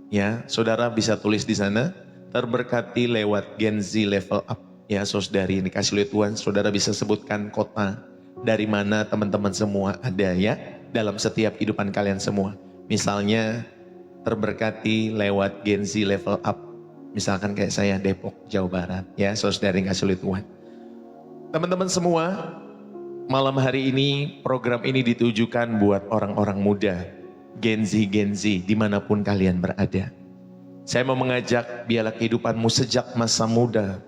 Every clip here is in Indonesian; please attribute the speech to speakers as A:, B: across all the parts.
A: Ya, saudara bisa tulis di sana, terberkati lewat Gen Z Level Up. Ya, saudari ini dikasih oleh Tuhan, saudara bisa sebutkan kota dari mana teman-teman semua ada ya, dalam setiap kehidupan kalian semua. Misalnya, terberkati lewat Gen Z Level Up. Misalkan kayak saya Depok, Jawa Barat. Ya, saudari dikasih oleh Tuhan. Teman-teman semua, malam hari ini program ini ditujukan buat orang-orang muda, Gen Z dimanapun kalian berada. Saya mau mengajak biarlah kehidupanmu sejak masa muda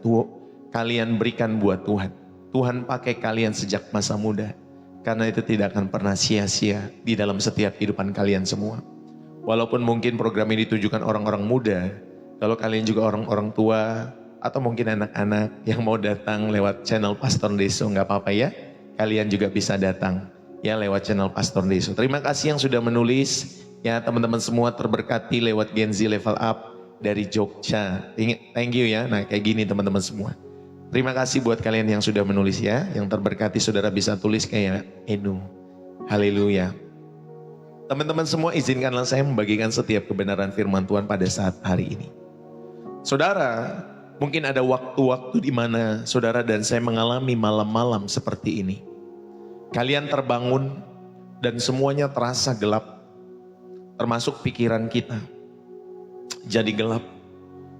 A: kalian berikan buat Tuhan. Tuhan pakai kalian sejak masa muda, karena itu tidak akan pernah sia-sia di dalam setiap kehidupan kalian semua. Walaupun mungkin program ini ditujukan orang-orang muda, kalau kalian juga orang-orang tua atau mungkin anak-anak yang mau datang lewat channel Pastor Deso, nggak apa-apa ya. Kalian juga bisa datang ya lewat channel Pastor Deso. Terima kasih yang sudah menulis ya, teman-teman semua terberkati lewat Gen Z Level Up dari Jogja. Thank you ya. Nah kayak gini teman-teman semua. Terima kasih buat kalian yang sudah menulis ya. Yang terberkati saudara bisa tulis kayak Enu. Haleluya. Teman-teman semua, izinkanlah saya membagikan setiap kebenaran firman Tuhan pada saat hari ini. Saudara, mungkin ada waktu-waktu di mana saudara dan saya mengalami malam-malam seperti ini. Kalian terbangun dan semuanya terasa gelap, termasuk pikiran kita. Jadi gelap.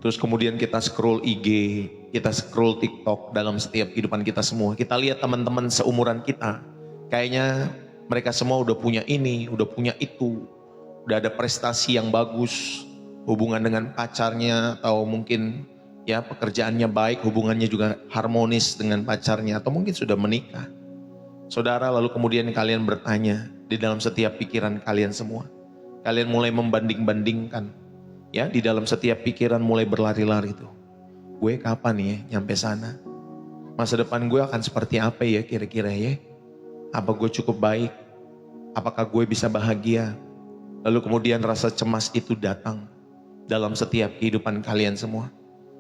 A: Terus kemudian kita scroll IG, kita scroll TikTok dalam setiap kehidupan kita semua. Kita lihat teman-teman seumuran kita, kayaknya mereka semua udah punya ini, udah punya itu, udah ada prestasi yang bagus, hubungan dengan pacarnya, atau mungkin ya pekerjaannya baik, hubungannya juga harmonis dengan pacarnya, atau mungkin sudah menikah. Saudara, lalu kemudian kalian bertanya di dalam setiap pikiran kalian semua. Kalian mulai membanding-bandingkan, ya di dalam setiap pikiran mulai berlari-lari tuh. Gue kapan ya nyampe sana? Masa depan gue akan seperti apa ya kira-kira ya? Apa gue cukup baik? Apakah gue bisa bahagia? Lalu kemudian rasa cemas itu datang dalam setiap kehidupan kalian semua.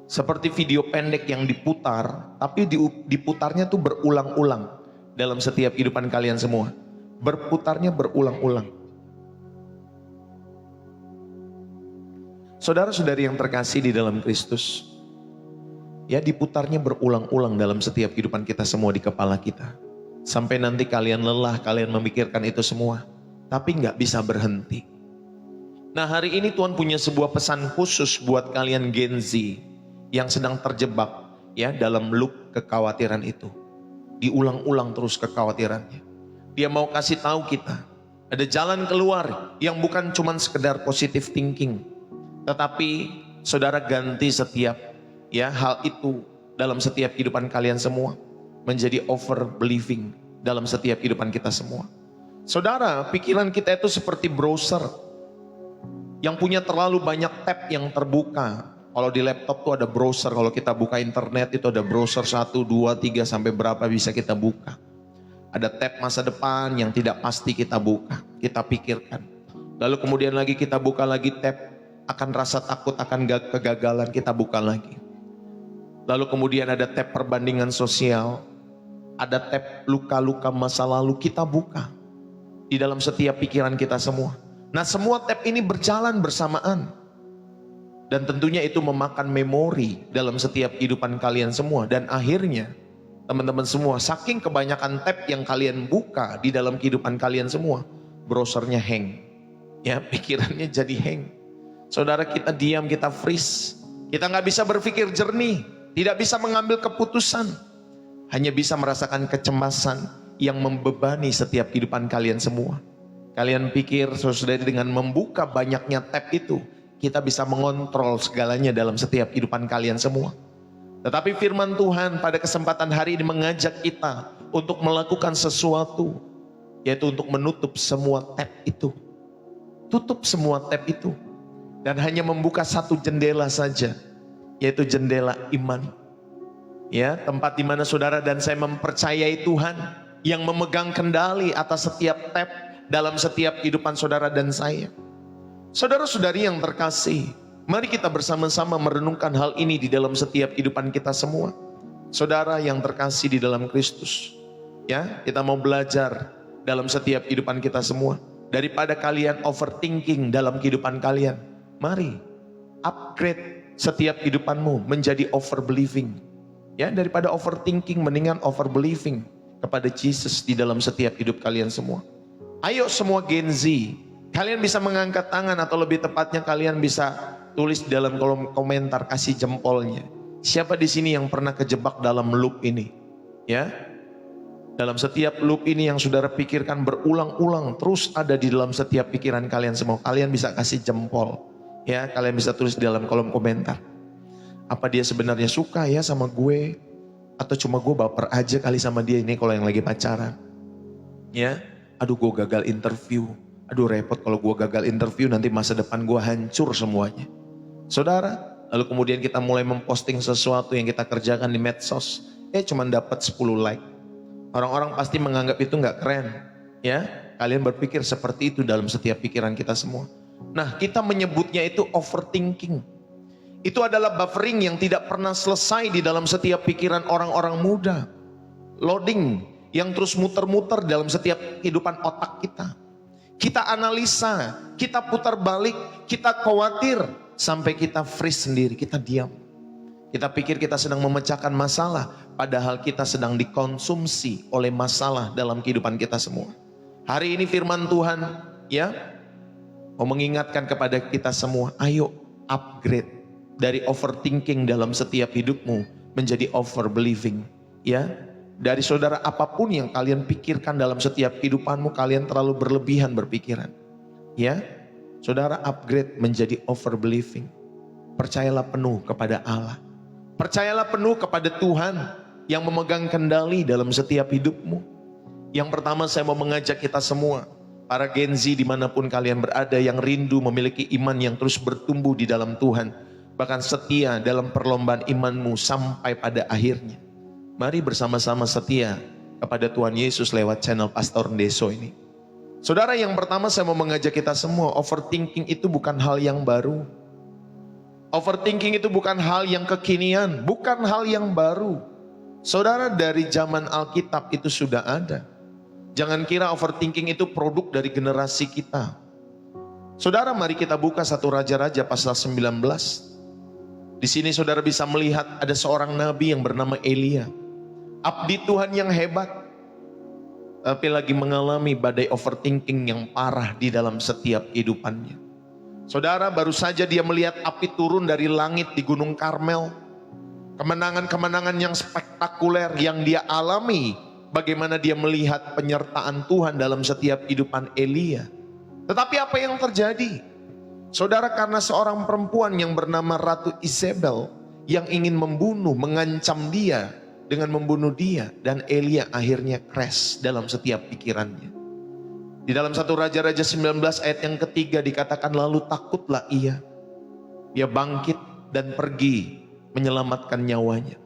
A: Seperti video pendek yang diputar, tapi diputarnya tuh berulang-ulang dalam setiap kehidupan kalian semua. Berputarnya berulang-ulang. Saudara-saudari yang terkasih di dalam Kristus, ya diputarnya berulang-ulang dalam setiap kehidupan kita semua di kepala kita. Sampai nanti kalian lelah, kalian memikirkan itu semua, tapi nggak bisa berhenti. Nah hari ini Tuhan punya sebuah pesan khusus buat kalian Gen Z yang sedang terjebak ya dalam loop kekhawatiran itu. Diulang-ulang terus kekhawatirannya. Dia mau kasih tahu kita, ada jalan keluar yang bukan cuma sekedar positive thinking, tetapi saudara ganti setiap ya hal itu dalam setiap kehidupan kalian semua menjadi over believing dalam setiap kehidupan kita semua. Saudara, pikiran kita itu seperti browser yang punya terlalu banyak tab yang terbuka. Kalau di laptop tuh ada browser, kalau kita buka internet itu ada browser 1, 2, 3 sampai berapa bisa kita buka. Ada tab masa depan yang tidak pasti kita buka, kita pikirkan. Lalu kemudian lagi kita buka lagi tab akan rasa takut akan kegagalan, kita buka lagi. Lalu kemudian ada tab perbandingan sosial, ada tab luka-luka masa lalu, kita buka di dalam setiap pikiran kita semua. Nah semua tab ini berjalan bersamaan. Dan tentunya itu memakan memori dalam setiap kehidupan kalian semua. Dan akhirnya teman-teman semua, saking kebanyakan tab yang kalian buka di dalam kehidupan kalian semua, browsernya hang. Ya pikirannya jadi hang. Saudara, kita diam, kita freeze. Kita nggak bisa berpikir jernih, tidak bisa mengambil keputusan. Hanya bisa merasakan kecemasan yang membebani setiap kehidupan kalian semua. Kalian pikir saudara dengan membuka banyaknya tab itu, kita bisa mengontrol segalanya dalam setiap kehidupan kalian semua. Tetapi firman Tuhan pada kesempatan hari ini mengajak kita untuk melakukan sesuatu, yaitu untuk menutup semua tab itu. Tutup semua tab itu. Dan hanya membuka satu jendela saja, yaitu jendela iman. Ya, tempat di mana saudara dan saya mempercayai Tuhan yang memegang kendali atas setiap tab dalam setiap kehidupan saudara dan saya. Saudara-saudari yang terkasih, mari kita bersama-sama merenungkan hal ini di dalam setiap kehidupan kita semua. Saudara yang terkasih di dalam Kristus, ya, kita mau belajar dalam setiap kehidupan kita semua. Daripada kalian overthinking dalam kehidupan kalian, mari upgrade setiap kehidupanmu menjadi overbelieving. Ya, daripada overthinking mendingan overbelieving kepada Jesus di dalam setiap hidup kalian semua. Ayo semua Gen Z, kalian bisa mengangkat tangan atau lebih tepatnya kalian bisa tulis di dalam kolom komentar, kasih jempolnya. Siapa di sini yang pernah kejebak dalam loop ini? Ya, dalam setiap loop ini yang saudara pikirkan berulang-ulang terus ada di dalam setiap pikiran kalian semua. Kalian bisa kasih jempol. Ya, kalian bisa tulis di dalam kolom komentar. Apa dia sebenarnya suka ya sama gue? Atau cuma gue baper aja kali sama dia ini kalau yang lagi pacaran? Ya, aduh gue gagal interview. Aduh repot kalau gue gagal interview nanti masa depan gue hancur semuanya. Saudara, lalu kemudian kita mulai memposting sesuatu yang kita kerjakan di medsos. Cuma dapat 10 like. Orang-orang pasti menganggap itu gak keren. Ya, kalian berpikir seperti itu dalam setiap pikiran kita semua. Nah, kita menyebutnya itu overthinking. Itu adalah buffering yang tidak pernah selesai di dalam setiap pikiran orang-orang muda. Loading yang terus muter-muter dalam setiap kehidupan otak kita. Kita analisa, kita putar balik, kita khawatir, sampai kita freeze sendiri, kita diam. Kita pikir kita sedang memecahkan masalah, padahal kita sedang dikonsumsi oleh masalah dalam kehidupan kita semua. Hari ini firman Tuhan ya mau mengingatkan kepada kita semua, ayo upgrade dari overthinking dalam setiap hidupmu menjadi overbelieving. Ya, dari saudara apapun yang kalian pikirkan dalam setiap kehidupanmu, kalian terlalu berlebihan berpikiran. Ya, saudara upgrade menjadi overbelieving. Percayalah penuh kepada Allah. Percayalah penuh kepada Tuhan yang memegang kendali dalam setiap hidupmu. Yang pertama saya mau mengajak kita semua, para Gen Z dimanapun kalian berada yang rindu memiliki iman yang terus bertumbuh di dalam Tuhan. Bahkan setia dalam perlombaan imanmu sampai pada akhirnya. Mari bersama-sama setia kepada Tuhan Yesus lewat channel Pastor Ndeso ini. Saudara, yang pertama saya mau mengajak kita semua, overthinking itu bukan hal yang baru. Overthinking itu bukan hal yang kekinian, bukan hal yang baru. Saudara, dari zaman Alkitab itu sudah ada. Jangan kira overthinking itu produk dari generasi kita. Saudara, mari kita buka 1 Raja-Raja pasal 19. Di sini saudara bisa melihat ada seorang nabi yang bernama Elia. Abdi Tuhan yang hebat. Tapi lagi mengalami badai overthinking yang parah di dalam setiap kehidupannya. Saudara, baru saja dia melihat api turun dari langit di Gunung Karmel. Kemenangan-kemenangan yang spektakuler yang dia alami. Bagaimana dia melihat penyertaan Tuhan dalam setiap kehidupan Elia. Tetapi apa yang terjadi? Saudara, karena seorang perempuan yang bernama Ratu Isabel yang ingin membunuh, mengancam dia dengan membunuh dia. Dan Elia akhirnya crash dalam setiap pikirannya. Di dalam 1 Raja-Raja 19 ayat yang ketiga dikatakan lalu takutlah ia. Dia bangkit dan pergi menyelamatkan nyawanya.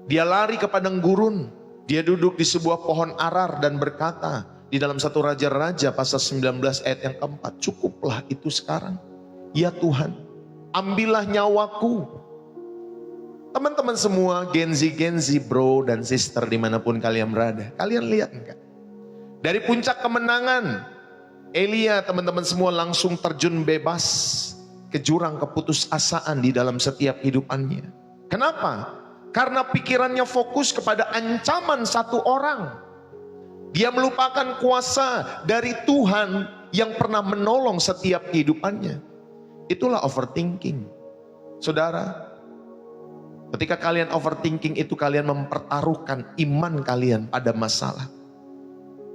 A: Dia lari ke padang gurun. Dia duduk di sebuah pohon arar dan berkata di dalam 1 Raja-Raja pasal 19 ayat yang keempat, cukuplah itu sekarang. Ya Tuhan, ambillah nyawaku. Teman-teman semua, Gen Z bro dan sister dimanapun kalian berada. Kalian lihat enggak? Dari puncak kemenangan, Elia teman-teman semua langsung terjun bebas ke jurang keputusasaan di dalam setiap hidupannya. Kenapa? Karena pikirannya fokus kepada ancaman satu orang. Dia melupakan kuasa dari Tuhan yang pernah menolong setiap kehidupannya. Itulah overthinking. Saudara, ketika kalian overthinking itu kalian mempertaruhkan iman kalian pada masalah.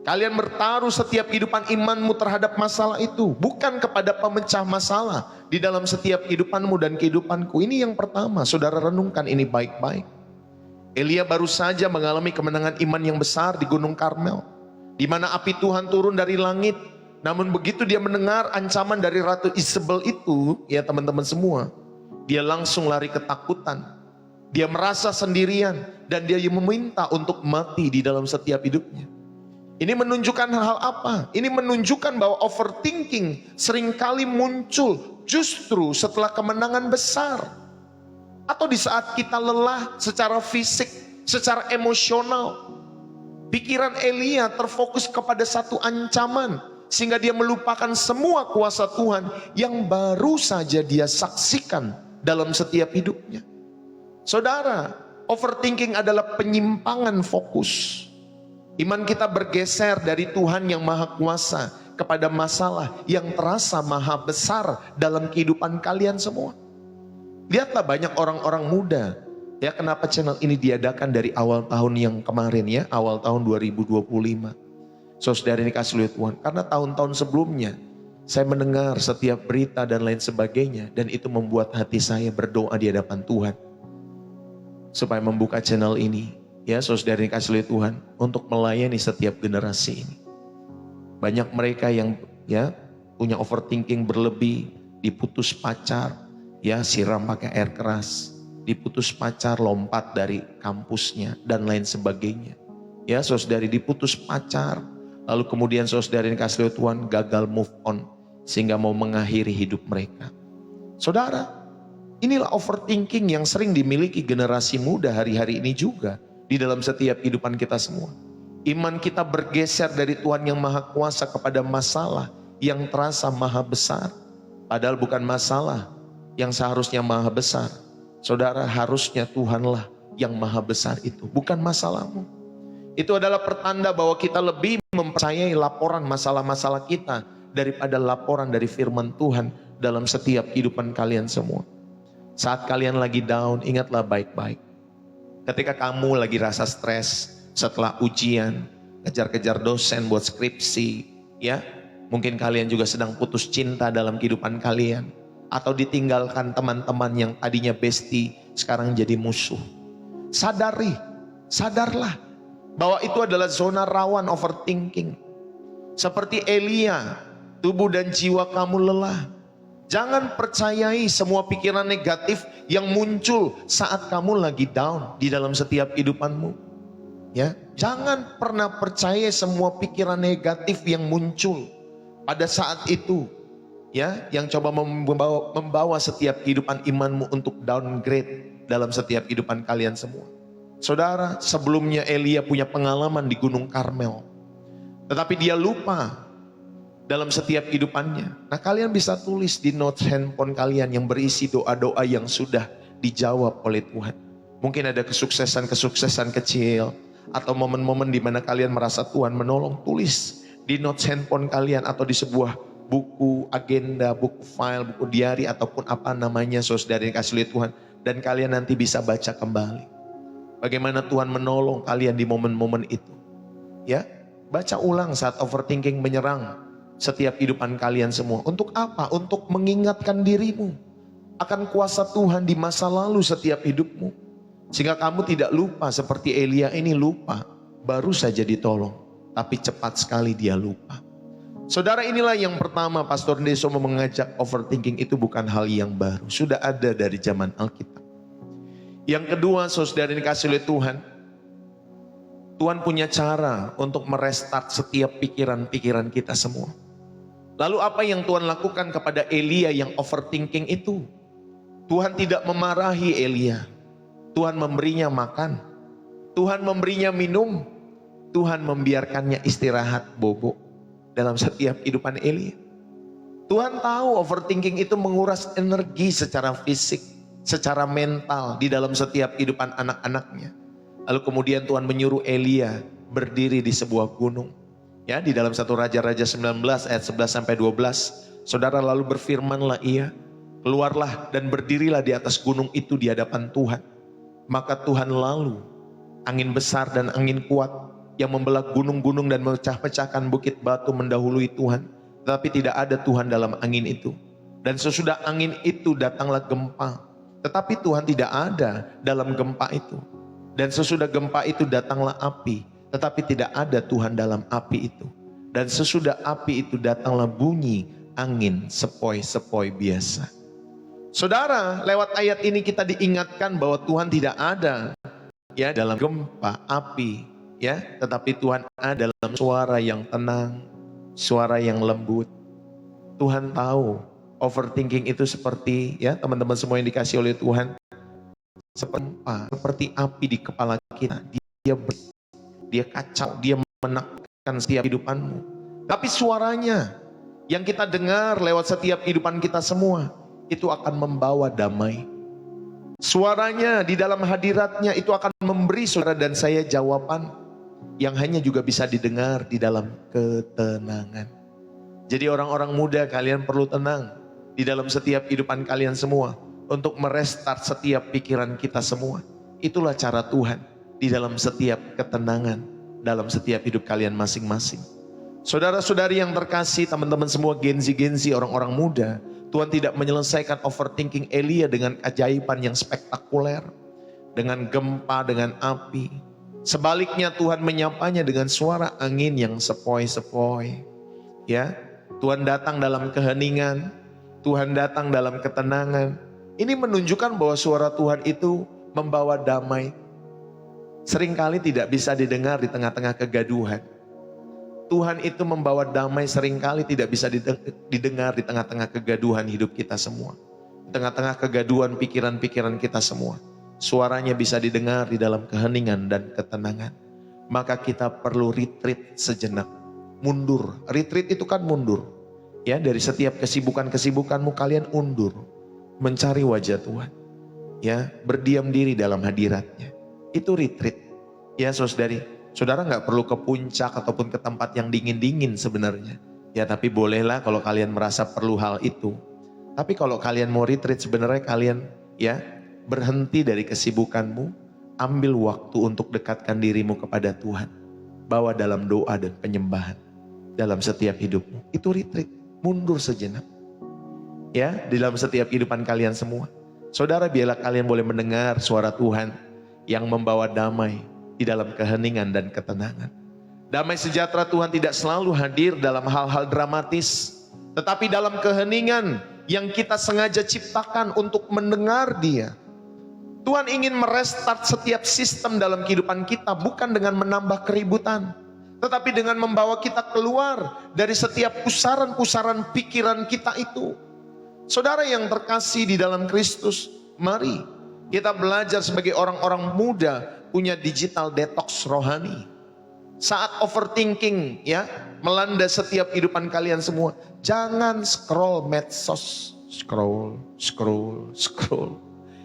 A: Kalian bertaruh setiap kehidupan imanmu terhadap masalah itu. Bukan kepada pemecah masalah di dalam setiap kehidupanmu dan kehidupanku. Ini yang pertama, saudara renungkan ini baik-baik. Elia baru saja mengalami kemenangan iman yang besar di Gunung Karmel. Di mana api Tuhan turun dari langit. Namun begitu dia mendengar ancaman dari Ratu Isabel itu, ya teman-teman semua, dia langsung lari ketakutan. Dia merasa sendirian dan dia meminta untuk mati di dalam setiap hidupnya. Ini menunjukkan hal apa? Ini menunjukkan bahwa overthinking seringkali muncul justru setelah kemenangan besar. Atau di saat kita lelah secara fisik, secara emosional. Pikiran Elia terfokus kepada satu ancaman. sehingga dia melupakan semua kuasa Tuhan yang baru saja dia saksikan dalam setiap hidupnya. Saudara, overthinking adalah penyimpangan fokus. Iman kita bergeser dari Tuhan yang maha kuasa kepada masalah yang terasa maha besar dalam kehidupan kalian semua. Lihatlah banyak orang-orang muda. Ya, kenapa channel ini diadakan dari awal tahun yang kemarin ya, awal tahun 2025. Saudara ini kasih lihat Tuhan, karena tahun-tahun sebelumnya saya mendengar setiap berita dan lain sebagainya, dan itu membuat hati saya berdoa di hadapan Tuhan supaya membuka channel ini. Ya, saudara ini kasih lihat Tuhan untuk melayani setiap generasi ini. Banyak mereka yang ya punya overthinking berlebih, diputus pacar, ya siram pakai air keras, diputus pacar lompat dari kampusnya dan lain sebagainya. Ya, saudari diputus pacar, lalu kemudian saudari kasih lihat Tuhan gagal move on sehingga mau mengakhiri hidup mereka. Saudara, inilah overthinking yang sering dimiliki generasi muda hari-hari ini juga di dalam setiap kehidupan kita semua. Iman kita bergeser dari Tuhan yang maha kuasa kepada masalah yang terasa maha besar. Padahal bukan masalah yang seharusnya maha besar. Saudara, harusnya Tuhanlah yang maha besar itu, bukan masalahmu. Itu adalah pertanda bahwa kita lebih mempercayai laporan masalah-masalah kita daripada laporan dari firman Tuhan dalam setiap kehidupan kalian semua. Saat kalian lagi down, ingatlah baik-baik. Ketika kamu lagi rasa stres setelah ujian, kejar-kejar dosen buat skripsi, ya, mungkin kalian juga sedang putus cinta dalam kehidupan kalian, atau ditinggalkan teman-teman yang tadinya bestie sekarang jadi musuh. Sadarlah bahwa itu adalah zona rawan overthinking. Seperti Elia, tubuh dan jiwa kamu lelah. Jangan percayai semua pikiran negatif yang muncul saat kamu lagi down di dalam setiap kehidupanmu. Ya, jangan pernah percaya semua pikiran negatif yang muncul pada saat itu. Ya, yang coba membawa setiap kehidupan imanmu untuk downgrade dalam setiap kehidupan kalian semua. Saudara, sebelumnya Elia punya pengalaman di Gunung Karmel, tetapi dia lupa dalam setiap kehidupannya. Nah, kalian bisa tulis di notes handphone kalian yang berisi doa-doa yang sudah dijawab oleh Tuhan. Mungkin ada kesuksesan kecil, atau momen-momen di mana kalian merasa Tuhan menolong. Tulis di notes handphone kalian atau di sebuah buku, agenda, buku file, buku diary, ataupun apa namanya, saudara yang kasih lihat Tuhan. Dan kalian nanti bisa baca kembali bagaimana Tuhan menolong kalian di momen-momen itu. Ya, baca ulang saat overthinking menyerang setiap kehidupan kalian semua. Untuk apa? Untuk mengingatkan dirimu akan kuasa Tuhan di masa lalu setiap hidupmu, sehingga kamu tidak lupa seperti Elia ini lupa, baru saja ditolong, tapi cepat sekali dia lupa. Saudara, inilah yang pertama, Pastor Deso mau mengajak, overthinking itu bukan hal yang baru, sudah ada dari zaman Alkitab. Yang kedua, saudara yang dikasih oleh Tuhan, Tuhan punya cara untuk merestart setiap pikiran-pikiran kita semua. Lalu apa yang Tuhan lakukan kepada Elia yang overthinking itu? Tuhan tidak memarahi Elia. Tuhan memberinya makan. Tuhan memberinya minum. Tuhan membiarkannya istirahat bobo dalam setiap kehidupan Elia. Tuhan tahu overthinking itu menguras energi secara fisik, secara mental di dalam setiap kehidupan anak-anaknya. Lalu kemudian Tuhan menyuruh Elia berdiri di sebuah gunung. Ya, di dalam 1 Raja-Raja 19 ayat 11 sampai 12. Saudara, lalu berfirmanlah ia, keluarlah dan berdirilah di atas gunung itu di hadapan Tuhan. Maka Tuhan lalu angin besar dan angin kuat yang membelah gunung-gunung dan memecah-pecahkan bukit batu mendahului Tuhan. Tetapi tidak ada Tuhan dalam angin itu. Dan sesudah angin itu datanglah gempa. Tetapi Tuhan tidak ada dalam gempa itu. Dan sesudah gempa itu datanglah api. Tetapi tidak ada Tuhan dalam api itu. Dan sesudah api itu datanglah bunyi angin sepoi-sepoi biasa. Saudara, lewat ayat ini kita diingatkan bahwa Tuhan tidak ada ya dalam gempa, api, ya, tetapi Tuhan ada dalam suara yang tenang, suara yang lembut. Tuhan tahu overthinking itu seperti ya teman-teman semua yang dikasih oleh Tuhan, seperti api di kepala kita. Dia kacau, dia menakutkan setiap kehidupanmu. Tapi suaranya yang kita dengar lewat setiap kehidupan kita semua, itu akan membawa damai. Suaranya di dalam hadiratnya itu akan memberi saudara dan saya jawaban yang hanya juga bisa didengar di dalam ketenangan. Jadi orang-orang muda, kalian perlu tenang di dalam setiap kehidupan kalian semua untuk merestart setiap pikiran kita semua. Itulah cara Tuhan di dalam setiap ketenangan, dalam setiap hidup kalian masing-masing. Saudara-saudari yang terkasih, teman-teman semua Gen-Z, orang-orang muda, Tuhan tidak menyelesaikan overthinking Elia dengan keajaiban yang spektakuler, dengan gempa, dengan api. Sebaliknya Tuhan menyapanya dengan suara angin yang sepoi-sepoi. Ya, Tuhan datang dalam keheningan, Tuhan datang dalam ketenangan. Ini menunjukkan bahwa suara Tuhan itu membawa damai. Seringkali tidak bisa didengar di tengah-tengah kegaduhan. Tuhan itu membawa damai seringkali tidak bisa didengar di tengah-tengah kegaduhan hidup kita semua. Di tengah-tengah kegaduhan pikiran-pikiran kita semua. Suaranya bisa didengar di dalam keheningan dan ketenangan. Maka kita perlu retreat sejenak. Mundur. Retreat itu kan mundur. Ya, dari setiap kesibukan-kesibukanmu kalian undur. Mencari wajah Tuhan. Ya, berdiam diri dalam hadiratnya. Itu retreat. Ya, saudari. Saudara nggak perlu ke puncak ataupun ke tempat yang dingin-dingin sebenarnya. Ya tapi bolehlah kalau kalian merasa perlu hal itu. Tapi kalau kalian mau retreat sebenarnya kalian ya berhenti dari kesibukanmu. Ambil waktu untuk dekatkan dirimu kepada Tuhan. Bawa dalam doa dan penyembahan. Dalam setiap hidupmu. Itu retreat. Mundur sejenak. Ya di dalam setiap kehidupan kalian semua. Saudara biarlah kalian boleh mendengar suara Tuhan yang membawa damai di dalam keheningan dan ketenangan. Damai sejahtera Tuhan tidak selalu hadir dalam hal-hal dramatis, tetapi dalam keheningan yang kita sengaja ciptakan untuk mendengar Dia. Tuhan ingin merestart setiap sistem dalam kehidupan kita bukan dengan menambah keributan, tetapi dengan membawa kita keluar dari setiap pusaran-pusaran pikiran kita itu. Saudara yang terkasih di dalam Kristus, mari kita belajar sebagai orang-orang muda punya digital detox rohani. Saat overthinking ya melanda setiap kehidupan kalian semua, jangan scroll medsos, scroll.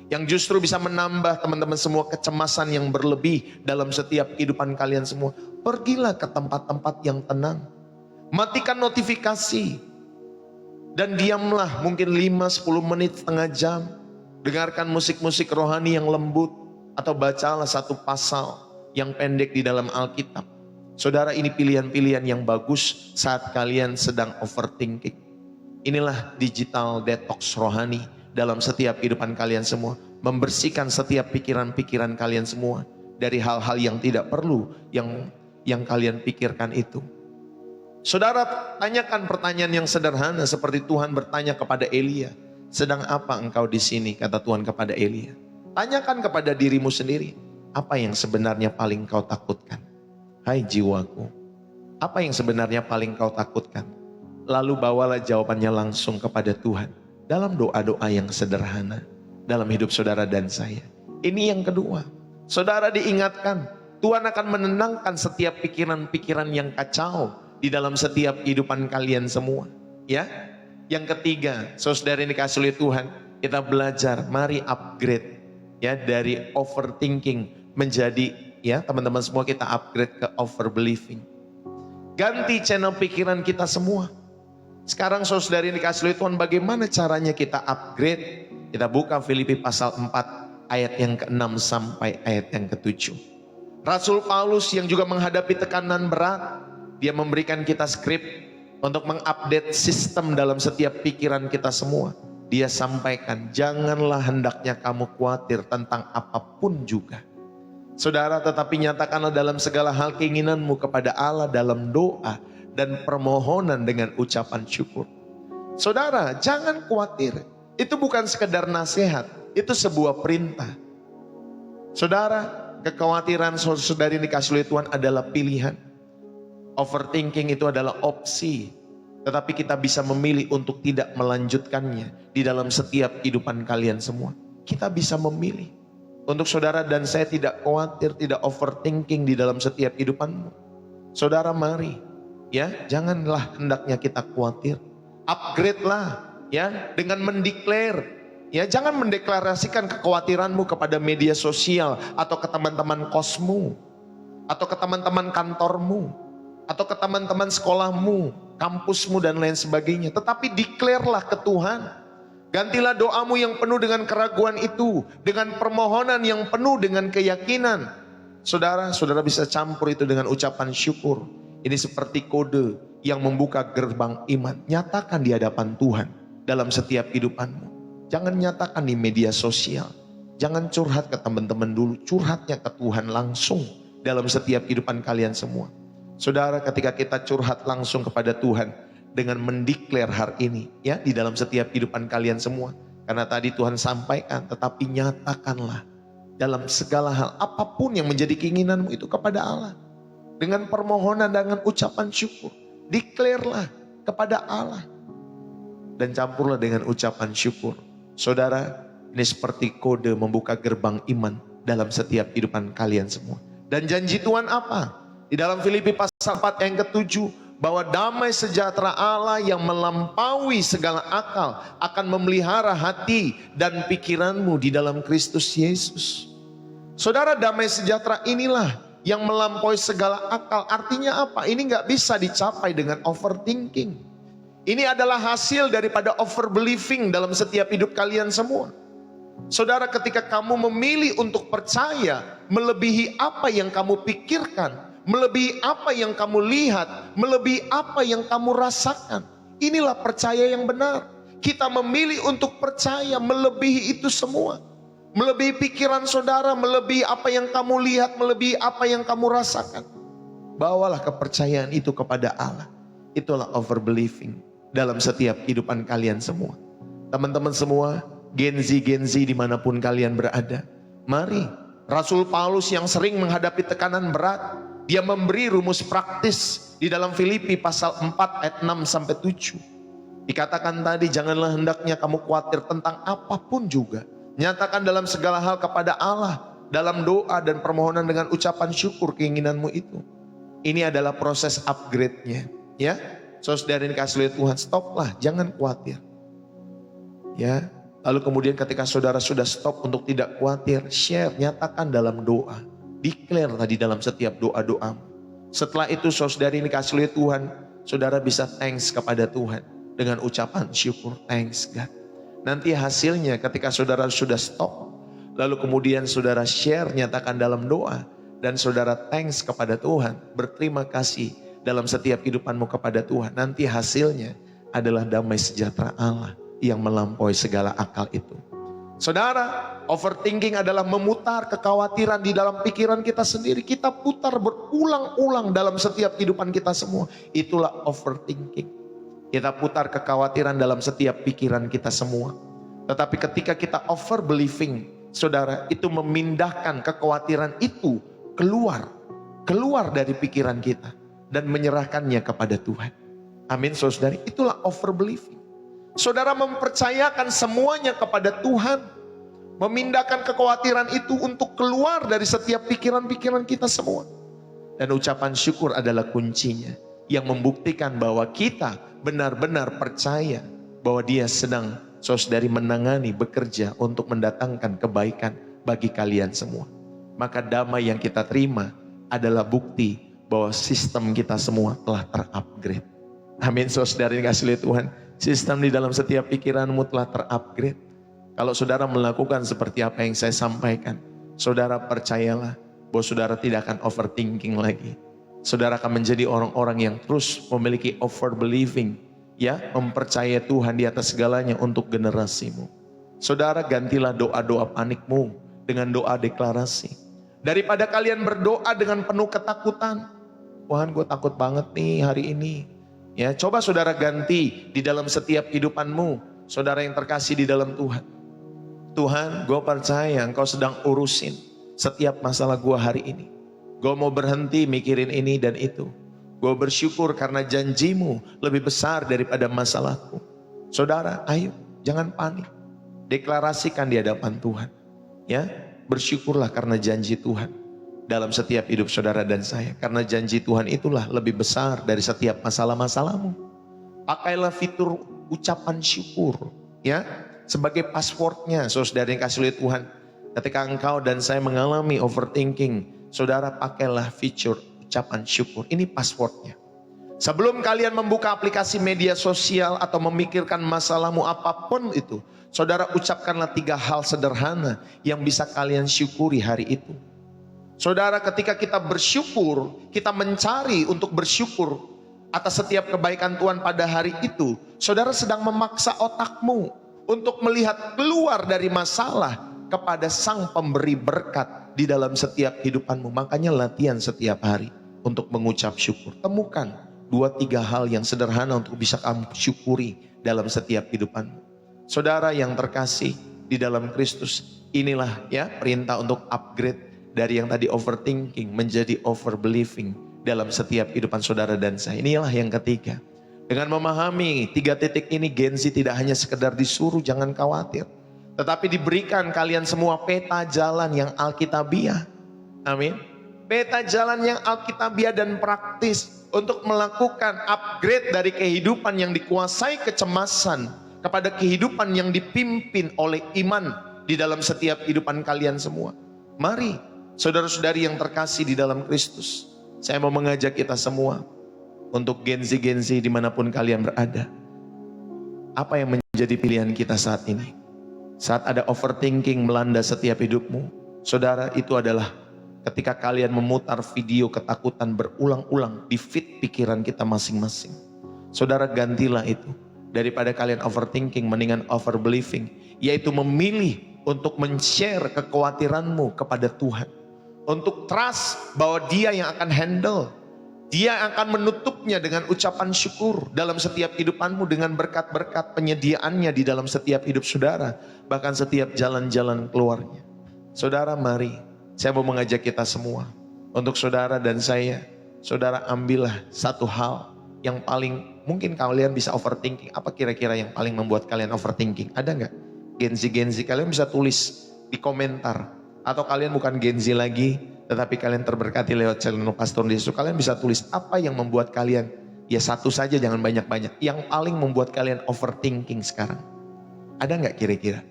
A: Yang justru bisa menambah teman-teman semua kecemasan yang berlebih dalam setiap kehidupan kalian semua. Pergilah ke tempat-tempat yang tenang. Matikan notifikasi dan diamlah mungkin 5-10 menit, setengah jam. Dengarkan musik-musik rohani yang lembut. Atau bacalah satu pasal yang pendek di dalam Alkitab. Saudara, ini pilihan-pilihan yang bagus saat kalian sedang overthinking. Inilah digital detox rohani dalam setiap kehidupan kalian semua. Membersihkan setiap pikiran-pikiran kalian semua dari hal-hal yang tidak perlu yang kalian pikirkan itu. Saudara, tanyakan pertanyaan yang sederhana seperti Tuhan bertanya kepada Elia. Sedang apa engkau di sini? Kata Tuhan kepada Elia. Tanyakan kepada dirimu sendiri, apa yang sebenarnya paling kau takutkan? Hai jiwaku, apa yang sebenarnya paling kau takutkan? Lalu bawalah jawabannya langsung kepada Tuhan. Dalam doa-doa yang sederhana, dalam hidup saudara dan saya. Ini yang kedua, saudara diingatkan, Tuhan akan menenangkan setiap pikiran-pikiran yang kacau di dalam setiap kehidupan kalian semua. Ya, yang ketiga, saudara ini dikasih oleh Tuhan, kita belajar, mari upgrade. Ya dari overthinking menjadi ya teman-teman semua kita upgrade ke overbelieving. Ganti channel pikiran kita semua. Sekarang saudari dikasih oleh Tuhan bagaimana caranya kita upgrade. Kita buka Filipi pasal 4 ayat yang ke-6 sampai ayat yang ke-7. Rasul Paulus yang juga menghadapi tekanan berat. Dia memberikan kita skrip untuk mengupdate sistem dalam setiap pikiran kita semua. Dia sampaikan, janganlah hendaknya kamu khawatir tentang apapun juga. Saudara, tetapi nyatakanlah dalam segala hal keinginanmu kepada Allah dalam doa dan permohonan dengan ucapan syukur. Saudara, jangan khawatir. Itu bukan sekedar nasihat, itu sebuah perintah. Saudara, kekhawatiran saudari dikasih oleh Tuhan adalah pilihan. Overthinking itu adalah opsi. Tetapi kita bisa memilih untuk tidak melanjutkannya di dalam setiap kehidupan kalian semua. Kita bisa memilih. Untuk saudara dan saya tidak khawatir, tidak overthinking di dalam setiap kehidupanmu. Saudara mari, Ya, janganlah hendaknya kita khawatir. Upgrade lah ya dengan mendeklar. Ya, jangan mendeklarasikan kekhawatiranmu kepada media sosial atau ke teman-teman kosmu atau ke teman-teman kantormu atau ke teman-teman sekolahmu, kampusmu dan lain sebagainya. Tetapi declare-lah ke Tuhan. Gantilah doamu yang penuh dengan keraguan itu dengan permohonan yang penuh dengan keyakinan. Saudara bisa campur itu dengan ucapan syukur. Ini seperti kode yang membuka gerbang iman. Nyatakan di hadapan Tuhan dalam setiap kehidupanmu. Jangan nyatakan di media sosial. Jangan curhat ke teman-teman dulu. Curhatnya ke Tuhan langsung dalam setiap kehidupan kalian semua. Saudara, ketika kita curhat langsung kepada Tuhan dengan mendeklar hari ini ya di dalam setiap kehidupan kalian semua. Karena tadi Tuhan sampaikan, tetapi nyatakanlah dalam segala hal apapun yang menjadi keinginanmu itu kepada Allah. Dengan permohonan, dengan ucapan syukur. Declare-lah kepada Allah. Dan campurlah dengan ucapan syukur. Saudara, ini seperti kode membuka gerbang iman dalam setiap kehidupan kalian semua. Dan janji Tuhan apa? Di dalam Filipi pasal 4 yang ke-7. Bahwa damai sejahtera Allah yang melampaui segala akal akan memelihara hati dan pikiranmu di dalam Kristus Yesus. Saudara, damai sejahtera inilah yang melampaui segala akal. Artinya apa? Ini gak bisa dicapai dengan overthinking. Ini adalah hasil daripada overbelieving dalam setiap hidup kalian semua. Saudara, ketika kamu memilih untuk percaya melebihi apa yang kamu pikirkan, melebihi apa yang kamu lihat, melebihi apa yang kamu rasakan, inilah percaya yang benar. Kita memilih untuk percaya melebihi itu semua. Melebihi pikiran saudara, melebihi apa yang kamu lihat, melebihi apa yang kamu rasakan. Bawalah kepercayaan itu kepada Allah. Itulah overbelieving dalam setiap kehidupan kalian semua. Teman-teman semua, Gen Z dimanapun kalian berada. Mari, Rasul Paulus yang sering menghadapi tekanan berat, dia memberi rumus praktis di dalam Filipi pasal 4 ayat 6-7. Dikatakan tadi, janganlah hendaknya kamu khawatir tentang apapun juga. Nyatakan dalam segala hal kepada Allah, dalam doa dan permohonan dengan ucapan syukur keinginanmu itu. Ini adalah proses upgrade-nya. Ya, saudara yang dikasihi Tuhan, stoplah, jangan khawatir. Ya, lalu kemudian ketika saudara sudah stop untuk tidak khawatir, share, nyatakan dalam doa. Declare tadi dalam setiap doa-doamu. Setelah itu saudara yang dikasihi Tuhan, saudara bisa thanks kepada Tuhan dengan ucapan syukur, thanks God. Nanti hasilnya ketika saudara sudah stop, lalu kemudian saudara share, nyatakan dalam doa, dan saudara thanks kepada Tuhan, berterima kasih dalam setiap kehidupanmu kepada Tuhan. Nanti hasilnya adalah damai sejahtera Allah yang melampaui segala akal itu. Saudara, overthinking adalah memutar kekhawatiran di dalam pikiran kita sendiri. Kita putar berulang-ulang dalam setiap kehidupan kita semua. Itulah overthinking. Kita putar kekhawatiran dalam setiap pikiran kita semua. Tetapi ketika kita overbelieving, saudara, itu memindahkan kekhawatiran itu keluar dari pikiran kita dan menyerahkannya kepada Tuhan. Amin, saudari. Itulah overbelieving. Saudara mempercayakan semuanya kepada Tuhan. Memindahkan kekhawatiran itu untuk keluar dari setiap pikiran-pikiran kita semua. Dan ucapan syukur adalah kuncinya. Yang membuktikan bahwa kita benar-benar percaya bahwa Dia sedang, saudari, menangani, bekerja untuk mendatangkan kebaikan bagi kalian semua. Maka damai yang kita terima adalah bukti bahwa sistem kita semua telah terupgrade. Amin, saudara yang dikasihi Tuhan. Sistem di dalam setiap pikiranmu telah terupgrade. Kalau saudara melakukan seperti apa yang saya sampaikan, saudara percayalah bahwa saudara tidak akan overthinking lagi. Saudara akan menjadi orang-orang yang terus memiliki overbelieving, ya, mempercayai Tuhan di atas segalanya untuk generasimu. Saudara, gantilah doa-doa panikmu dengan doa deklarasi. Daripada kalian berdoa dengan penuh ketakutan, Tuhan, gue takut banget nih hari ini. Ya, coba saudara ganti di dalam setiap kehidupanmu, saudara yang terkasih di dalam Tuhan. Tuhan, gue percaya Engkau sedang urusin setiap masalah gue hari ini. Gue mau berhenti mikirin ini dan itu. Gue bersyukur karena janjimu lebih besar daripada masalahku. Saudara, ayo, jangan panik. Deklarasikan di hadapan Tuhan. Ya, bersyukurlah karena janji Tuhan. dalam setiap hidup saudara dan saya. Karena janji Tuhan itulah lebih besar dari setiap masalah-masalahmu. Pakailah fitur ucapan syukur ya sebagai passwordnya saudara yang kasih oleh Tuhan. Ketika engkau dan saya mengalami overthinking, saudara pakailah fitur ucapan syukur. Ini passwordnya. Sebelum kalian membuka aplikasi media sosial atau memikirkan masalahmu apapun itu, saudara ucapkanlah 3 hal sederhana yang bisa kalian syukuri hari itu. Saudara, ketika kita bersyukur, kita mencari untuk bersyukur atas setiap kebaikan Tuhan pada hari itu, saudara sedang memaksa otakmu untuk melihat keluar dari masalah kepada Sang Pemberi berkat di dalam setiap kehidupanmu. Makanya latihan setiap hari untuk mengucap syukur. Temukan 2-3 hal yang sederhana untuk bisa kamu syukuri dalam setiap kehidupanmu. Saudara yang terkasih di dalam Kristus, inilah ya perintah untuk upgrade dari yang tadi overthinking menjadi overbelieving dalam setiap kehidupan saudara dan saya. Inilah yang ketiga. Dengan memahami 3 titik ini, Gen Z tidak hanya sekedar disuruh jangan khawatir, tetapi diberikan kalian semua peta jalan yang alkitabiah. Amin. Peta jalan yang alkitabiah dan praktis untuk melakukan upgrade dari kehidupan yang dikuasai kecemasan kepada kehidupan yang dipimpin oleh iman di dalam setiap kehidupan kalian semua. Mari saudara-saudari yang terkasih di dalam Kristus, saya mau mengajak kita semua untuk Gen Z dimanapun kalian berada. Apa yang menjadi pilihan kita saat ini? Saat ada overthinking melanda setiap hidupmu, saudara, itu adalah ketika kalian memutar video ketakutan berulang-ulang di feed pikiran kita masing-masing. Saudara, gantilah itu. Daripada kalian overthinking, mendingan overbelieving. Yaitu memilih untuk men-share kekhawatiranmu kepada Tuhan. Untuk trust bahwa Dia yang akan handle. Dia akan menutupnya dengan ucapan syukur dalam setiap kehidupanmu, dengan berkat-berkat penyediaannya di dalam setiap hidup saudara. Bahkan setiap jalan-jalan keluarnya. Saudara, mari. Saya mau mengajak kita semua, untuk saudara dan saya, saudara ambillah satu hal yang paling mungkin kalian bisa overthinking. Apa kira-kira yang paling membuat kalian overthinking? Ada nggak? Gen Z, kalian bisa tulis di komentar. Atau kalian bukan Gen Z lagi, tetapi kalian terberkati lewat channel Pastor Yesus. Kalian bisa tulis apa yang membuat kalian, ya satu saja jangan banyak-banyak. Yang paling membuat kalian overthinking sekarang. Ada nggak kira-kira?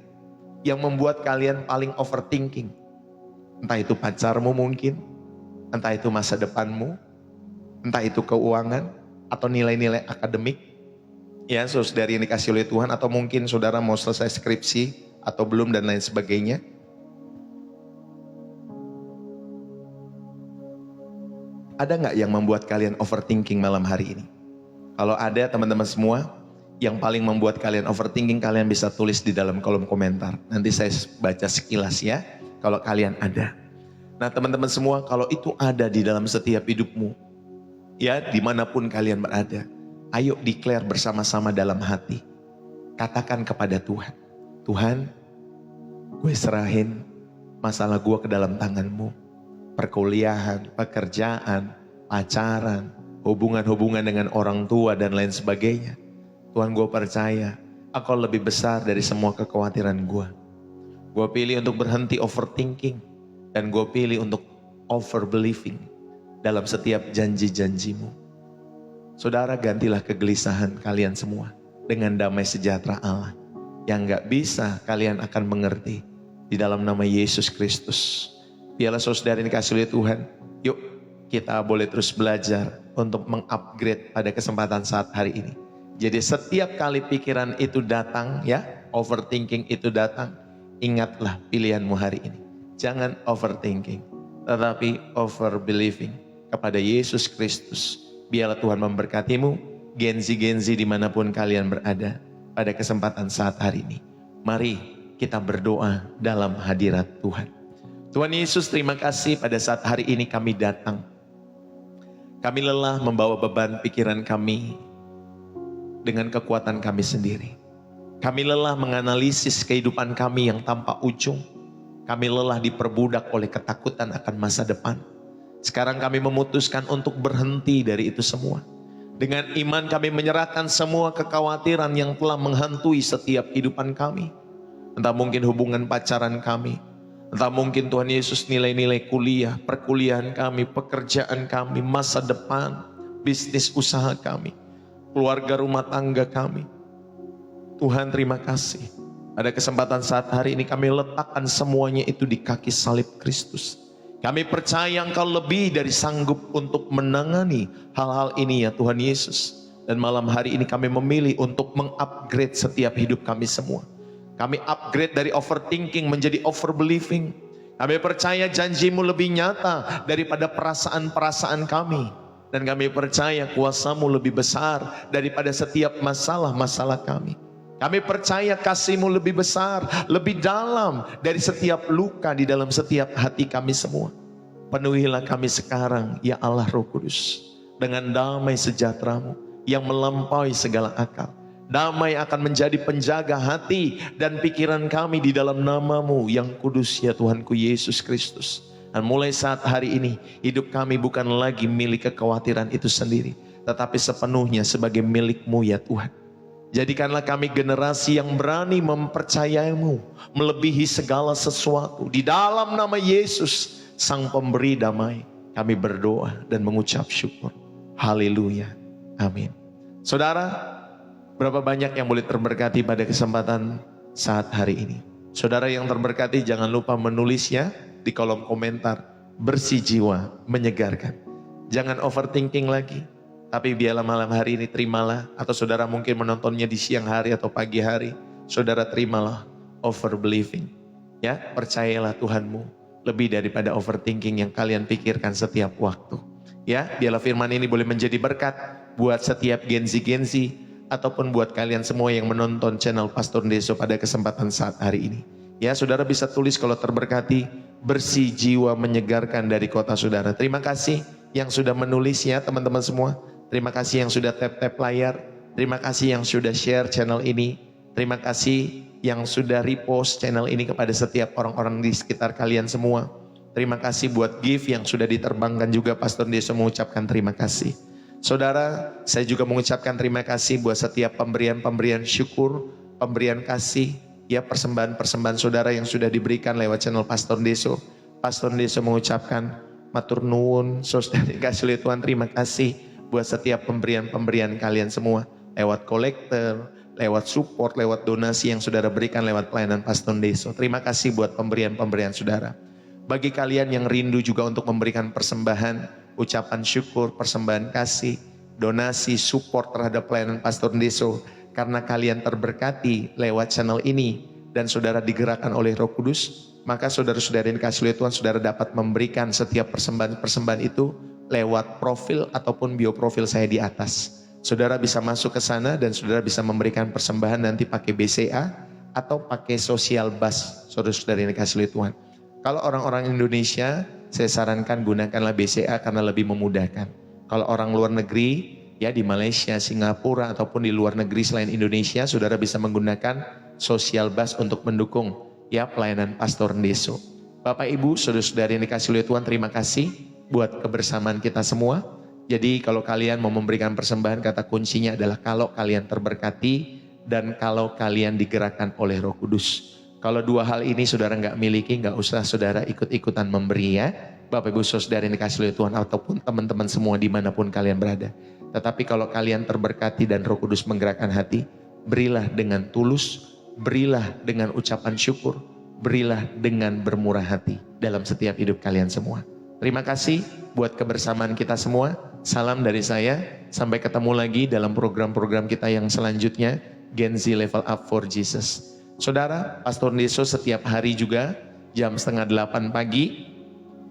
A: Yang membuat kalian paling overthinking? Entah itu pacarmu mungkin, entah itu masa depanmu, entah itu keuangan, atau nilai-nilai akademik. Ya, saudara yang dikasih oleh Tuhan, atau mungkin saudara mau selesai skripsi, atau belum dan lain sebagainya. Ada nggak yang membuat kalian overthinking malam hari ini? Kalau ada teman-teman semua, yang paling membuat kalian overthinking, kalian bisa tulis di dalam kolom komentar. Nanti saya baca sekilas ya. Kalau kalian ada. Nah teman-teman semua, kalau itu ada di dalam setiap hidupmu, ya dimanapun kalian berada, ayo declare bersama-sama dalam hati. Katakan kepada Tuhan, Tuhan, gue serahin masalah gue ke dalam tangan-Mu. Perkuliahan, pekerjaan, pacaran, hubungan-hubungan dengan orang tua dan lain sebagainya. Tuhan, gue percaya Engkau lebih besar dari semua kekhawatiran gue. Gue pilih untuk berhenti overthinking. Dan gue pilih untuk overbelieving dalam setiap janji-janjimu. Saudara, gantilah kegelisahan kalian semua dengan damai sejahtera Allah. Yang gak bisa kalian akan mengerti di dalam nama Yesus Kristus. Biarlah saudara ini dikasih oleh Tuhan. Yuk kita boleh terus belajar untuk mengupgrade pada kesempatan saat hari ini. Jadi setiap kali pikiran itu datang ya, overthinking itu datang, ingatlah pilihanmu hari ini. Jangan overthinking, tetapi overbelieving kepada Yesus Kristus. Biarlah Tuhan memberkatimu, Gen Z dimanapun kalian berada pada kesempatan saat hari ini. Mari kita berdoa dalam hadirat Tuhan. Tuhan Yesus, terima kasih pada saat hari ini kami datang. Kami lelah membawa beban pikiran kami dengan kekuatan kami sendiri. Kami lelah menganalisis kehidupan kami yang tanpa ujung. Kami lelah diperbudak oleh ketakutan akan masa depan. Sekarang kami memutuskan untuk berhenti dari itu semua. Dengan iman kami menyerahkan semua kekhawatiran yang telah menghantui setiap kehidupan kami. Entah mungkin hubungan pacaran kami, Entah mungkin Tuhan Yesus nilai-nilai kuliah, perkuliahan kami, pekerjaan kami, masa depan, bisnis usaha kami, keluarga rumah tangga kami. Tuhan terima kasih. Pada kesempatan saat hari ini kami letakkan semuanya itu di kaki salib Kristus. Kami percaya Engkau lebih dari sanggup untuk menangani hal-hal ini ya Tuhan Yesus. Dan malam hari ini kami memilih untuk mengupgrade setiap hidup kami semua. Kami upgrade dari overthinking menjadi overbelieving. Kami percaya janjimu lebih nyata daripada perasaan-perasaan kami. Dan kami percaya kuasamu lebih besar daripada setiap masalah-masalah kami. Kami percaya kasihmu lebih besar, lebih dalam dari setiap luka di dalam setiap hati kami semua. Penuhilah kami sekarang ya Allah Roh Kudus. Dengan damai sejahtera-Mu yang melampaui segala akal. Damai akan menjadi penjaga hati dan pikiran kami di dalam nama-Mu yang kudus ya Tuhanku Yesus Kristus. Dan mulai saat hari ini hidup kami bukan lagi milik kekhawatiran itu sendiri, tetapi sepenuhnya sebagai milik-Mu ya Tuhan. Jadikanlah kami generasi yang berani mempercayai-Mu melebihi segala sesuatu. Di dalam nama Yesus Sang Pemberi Damai kami berdoa dan mengucap syukur. Haleluya. Amin. Saudara, berapa banyak yang boleh terberkati pada kesempatan saat hari ini? Saudara yang terberkati jangan lupa menulisnya di kolom komentar. Bersih jiwa, menyegarkan. Jangan overthinking lagi. Tapi biarlah malam hari ini terimalah. Atau saudara mungkin menontonnya di siang hari atau pagi hari. Saudara terimalah overbelieving. Ya, percayalah Tuhanmu lebih daripada overthinking yang kalian pikirkan setiap waktu. Ya, biarlah firman ini boleh menjadi berkat buat setiap genzi-genzi ataupun buat kalian semua yang menonton channel Pastor Ndeso pada kesempatan saat hari ini. Ya, saudara bisa tulis kalau terberkati, bersih jiwa menyegarkan dari kota saudara. Terima kasih yang sudah menulis ya teman-teman semua. Terima kasih yang sudah tap-tap layar. Terima kasih yang sudah share channel ini. Terima kasih yang sudah repost channel ini kepada setiap orang-orang di sekitar kalian semua. Terima kasih buat gift yang sudah diterbangkan juga. Pastor Ndeso mengucapkan terima kasih. Saudara, saya juga mengucapkan terima kasih buat setiap pemberian-pemberian syukur, pemberian kasih, ya persembahan-persembahan saudara yang sudah diberikan lewat channel Pastor Ndeso. Pastor Ndeso mengucapkan matur nuwun, saudara kasih oleh Tuhan, terima kasih buat setiap pemberian-pemberian kalian semua lewat kolektor, lewat support, lewat donasi yang saudara berikan lewat pelayanan Pastor Ndeso. Terima kasih buat pemberian-pemberian saudara. Bagi kalian yang rindu juga untuk memberikan persembahan, ucapan syukur, persembahan kasih, donasi, support terhadap pelayanan Pastor Ndeso, karena kalian terberkati lewat channel ini dan saudara digerakkan oleh Roh Kudus, maka saudara-saudara yang dikasihi oleh Tuhan, saudara dapat memberikan setiap persembahan-persembahan itu lewat profil ataupun bioprofil saya di atas. Saudara bisa masuk ke sana dan saudara bisa memberikan persembahan nanti pakai BCA atau pakai social bus, saudara-saudara yang dikasihi oleh Tuhan. Kalau orang-orang Indonesia, saya sarankan gunakanlah BCA karena lebih memudahkan. Kalau orang luar negeri, ya di Malaysia, Singapura, ataupun di luar negeri selain Indonesia, saudara bisa menggunakan social bus untuk mendukung ya pelayanan Pastor Ndeso. Bapak Ibu, saudara-saudari yang dikasihi oleh Tuhan, terima kasih buat kebersamaan kita semua. Jadi kalau kalian mau memberikan persembahan, kata kuncinya adalah kalau kalian terberkati dan kalau kalian digerakkan oleh Roh Kudus. Kalau dua hal ini saudara nggak miliki, nggak usah saudara ikut-ikutan memberi ya. Bapak Ibu saudara yang dikasihi oleh Tuhan ataupun teman-teman semua dimanapun kalian berada. Tetapi kalau kalian terberkati dan Roh Kudus menggerakkan hati, berilah dengan tulus, berilah dengan ucapan syukur, berilah dengan bermurah hati dalam setiap hidup kalian semua. Terima kasih buat kebersamaan kita semua. Salam dari saya. Sampai ketemu lagi dalam program-program kita yang selanjutnya. Gen Z Level Up for Jesus. Saudara, Pastor Ndeso setiap hari juga jam 7:30 pagi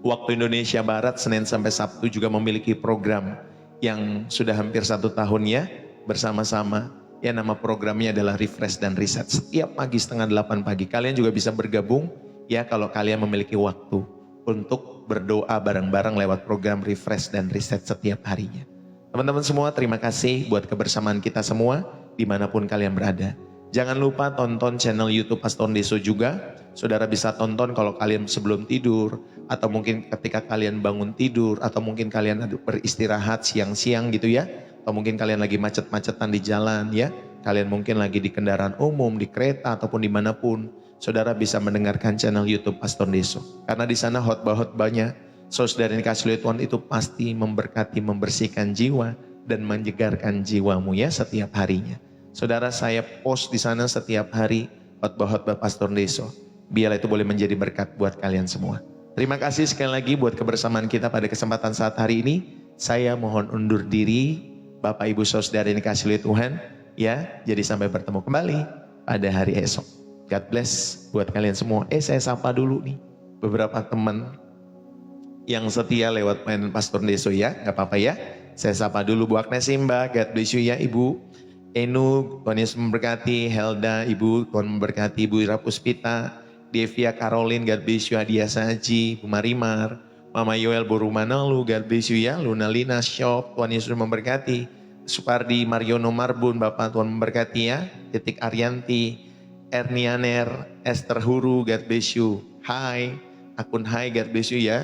A: waktu Indonesia Barat, Senin sampai Sabtu juga memiliki program yang sudah hampir 1 tahun ya bersama-sama. Ya, nama programnya adalah Refresh dan Reset. Setiap pagi 7:30 pagi kalian juga bisa bergabung ya kalau kalian memiliki waktu untuk berdoa bareng-bareng lewat program Refresh dan Reset setiap harinya. Teman-teman semua, terima kasih buat kebersamaan kita semua dimanapun kalian berada. Jangan lupa tonton channel YouTube Pastor Ndeso juga. Saudara bisa tonton kalau kalian sebelum tidur, atau mungkin ketika kalian bangun tidur, atau mungkin kalian beristirahat siang-siang gitu ya. Atau mungkin kalian lagi macet-macetan di jalan ya. Kalian mungkin lagi di kendaraan umum, di kereta, ataupun dimanapun. saudara bisa mendengarkan channel YouTube Pastor Deso. Karena di sana khotbah-khotbahnya, saudara yang dikasih oleh Tuhan itu pasti memberkati, membersihkan jiwa, dan menyegarkan jiwamu ya setiap harinya. Saudara, saya post di sana setiap hari khotbah-khotbah Pastor Deso. Biarlah itu boleh menjadi berkat buat kalian semua. Terima kasih sekali lagi buat kebersamaan kita pada kesempatan saat hari ini. Saya mohon undur diri, Bapak Ibu Saudara yang dikasih oleh Tuhan, ya. Jadi sampai bertemu kembali pada hari esok. God bless buat kalian semua. Saya sapa dulu nih beberapa teman yang setia lewat pelayanan Pastor Deso ya, nggak apa-apa ya. Saya sapa dulu Bu Agnes Simba, God bless you ya Ibu. Enu, Tuhan Yesus memberkati. Helda, Ibu, Tuhan memberkati. Ibu Ira Puspita, Devia Caroline, God bless you. Adia Saji, Bu Marimar, Mama Yoel Borumanalu, God bless you ya. Luna Lina Shop, Tuhan Yesus memberkati. Supardi Mariono Marbun, Bapak Tuhan memberkati ya. Titik Arianti, Ernianer, Esther Huru, God bless you. Hai, akun Hai, God bless you ya.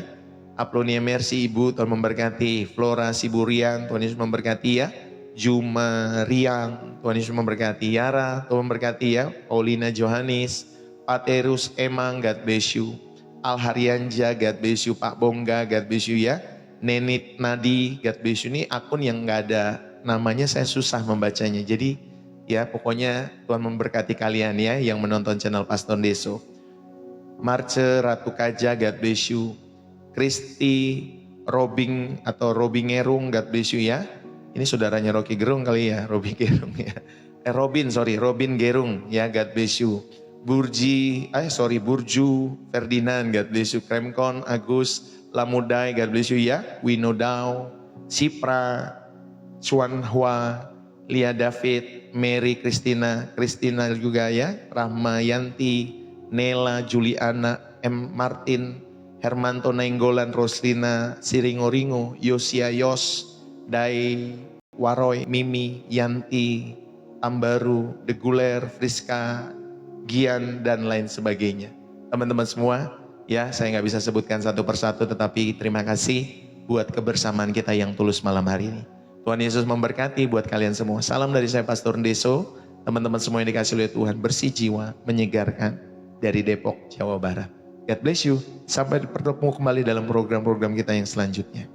A: Aplonia Mercy, Ibu, Tuhan memberkati. Flora Siburian, Tuhan Yesus memberkati ya. Juma Riang, Tuhan Yesus memberkati. Yara, Tuhan memberkati ya. Paulina Johannes, Paterus Emang, God bless you. Al Haryanja, God bless you. Pak Bongga, God bless you ya. Nenit Nadi, God bless you. Ini akun yang gak ada namanya, saya susah membacanya. Jadi ya pokoknya Tuhan memberkati kalian ya yang menonton channel Pastor Deso. Marce Ratu Kaja, God bless you. Kristi Robing atau Robing Gerung, God bless you ya. Ini saudaranya Rocky Gerung kali ya, Robin Gerung ya. Robin Gerung ya, God bless you. Burju Ferdinand, God bless you. Kremkon Agus Lamudai, God bless you ya. Winodau, Sipra, Chuanhua, Lia David, Mary Christina juga ya. Rahma Yanti, Nela Juliana, M Martin, Hermanto Nainggolan, Roslina, Siringo-ringo, Yosia Yos, Dai, Waroy, Mimi, Yanti, Tambaru, Deguler, Friska, Gian, dan lain sebagainya. Teman-teman semua, ya saya nggak bisa sebutkan satu persatu, tetapi terima kasih buat kebersamaan kita yang tulus malam hari ini. Tuhan Yesus memberkati buat kalian semua. Salam dari saya Pastor Deso, teman-teman semua yang dikasih oleh Tuhan, bersih jiwa, menyegarkan dari Depok, Jawa Barat. God bless you. Sampai bertemu kembali dalam program-program kita yang selanjutnya.